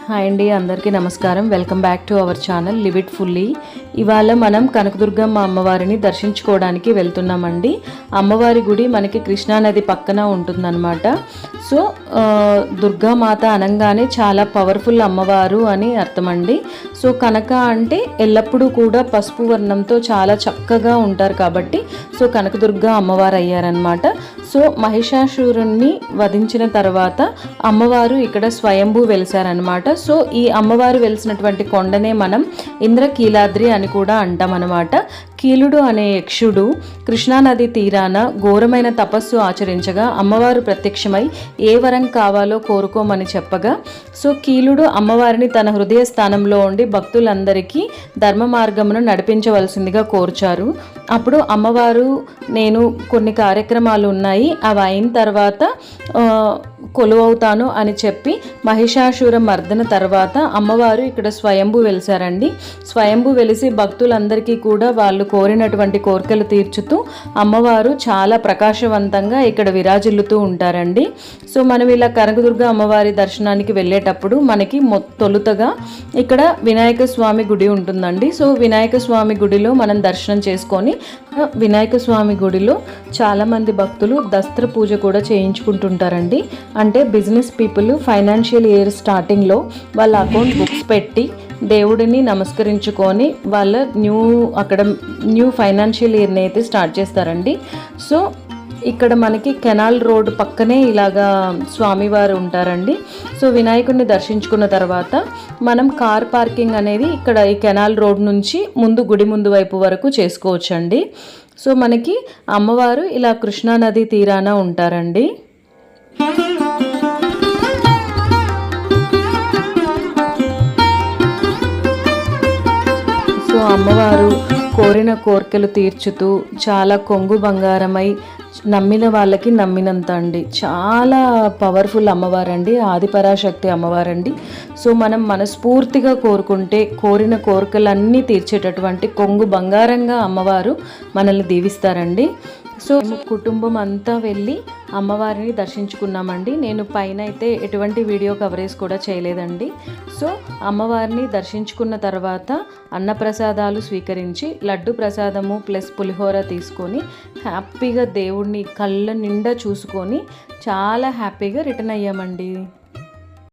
Hi అండి, అందరికీ నమస్కారం. Welcome back to our channel live it fully. ఇవాళ మనం కనకదుర్గమ్మ అమ్మవారిని దర్శించుకోవడానికి వెళ్తున్నామండి. అమ్మవారి గుడి మనకి కృష్ణానది పక్కన ఉంటుందన్నమాట. సో దుర్గామాత అనగానే చాలా పవర్ఫుల్ అమ్మవారు అని అర్థమండి. సో కనక అంటే ఎల్లప్పుడూ కూడా పసుపు వర్ణంతో చాలా చక్కగా ఉంటారు కాబట్టి సో కనకదుర్గ అమ్మవారు అయ్యారనమాట. సో మహిషాసురుణ్ణి వధించిన తర్వాత అమ్మవారు ఇక్కడ స్వయంభూ వెలిసారనమాట. సో ఈ అమ్మవారు వెలిసినటువంటి కొండనే మనం ఇంద్రకీలాద్రి అని కూడా అంటాం అనమాట. కీలుడు అనే యక్షుడు కృష్ణానది తీరాన ఘోరమైన తపస్సు ఆచరించగా అమ్మవారు ప్రత్యక్షమై ఏ వరం కావాలో కోరుకోమని చెప్పగా సో కీలుడు అమ్మవారిని తన హృదయ స్థానంలో ఉండి భక్తులందరికీ ధర్మ మార్గమును నడిపించవలసిందిగా కోర్చారు. అప్పుడు అమ్మవారు నేను కొన్ని కార్యక్రమాలు ఉన్నాయి, అవి అయిన తర్వాత కొలువవుతాను అని చెప్పి మహిషాసుర మర్దన తర్వాత అమ్మవారు ఇక్కడ స్వయంభూ వెలిసారండి. స్వయంభూ వెలిసి భక్తులందరికీ కూడా వాళ్ళు కోరినటువంటి కోరికలు తీర్చుతూ అమ్మవారు చాలా ప్రకాశవంతంగా ఇక్కడ విరాజిల్లుతూ ఉంటారండి. సో మనం ఇలా కనకదుర్గ అమ్మవారి దర్శనానికి వెళ్ళేటప్పుడు మనకి తొలుతగా ఇక్కడ వినాయక స్వామి గుడి ఉంటుందండి. సో వినాయక స్వామి గుడిలో మనం దర్శనం చేసుకొని వినాయక స్వామి గుడిలో చాలామంది భక్తులు దస్త్ర పూజ కూడా చేయించుకుంటుంటారండి. అంటే బిజినెస్ పీపుల్ ఫైనాన్షియల్ ఇయర్ స్టార్టింగ్లో వాళ్ళ అకౌంట్ బుక్స్ పెట్టి దేవుడిని నమస్కరించుకొని వాళ్ళ న్యూ ఫైనాన్షియల్ ఇయర్ని అయితే స్టార్ట్ చేస్తారండి. సో ఇక్కడ మనకి కెనాల్ రోడ్ పక్కనే ఇలాగా స్వామివారు ఉంటారండి. సో వినాయకుడిని దర్శించుకున్న తర్వాత మనం కార్ పార్కింగ్ అనేది ఇక్కడ ఈ కెనాల్ రోడ్ నుంచి గుడి ముందు వైపు వరకు చేసుకోవచ్చండి. సో మనకి అమ్మవారు ఇలా కృష్ణానది తీరాన ఉంటారండి. సో అమ్మవారు కోరిన కోరికలు తీర్చుతూ చాలా కొంగు బంగారమై నమ్మిన వాళ్ళకి నమ్మినంత అండి. చాలా పవర్ఫుల్ అమ్మవారండి, ఆదిపరాశక్తి అమ్మవారండి. సో మనం మనస్ఫూర్తిగా కోరుకుంటే కోరిన కోరికలన్నీ తీర్చేటటువంటి కొంగు బంగారంగా అమ్మవారు మనల్ని దీవిస్తారండి. సో కుటుంబం అంతా వెళ్ళి అమ్మవారిని దర్శించుకున్నామండి. నేను పైన అయితే ఎటువంటి వీడియో కవరేజ్ కూడా చేయలేదండి. సో అమ్మవారిని దర్శించుకున్న తర్వాత అన్నప్రసాదాలు స్వీకరించి లడ్డు ప్రసాదము ప్లస్ పులిహోర తీసుకొని హ్యాపీగా దేవుడిని కళ్ళ నిండా చూసుకొని చాలా హ్యాపీగా రిటర్న్ అయ్యామండి.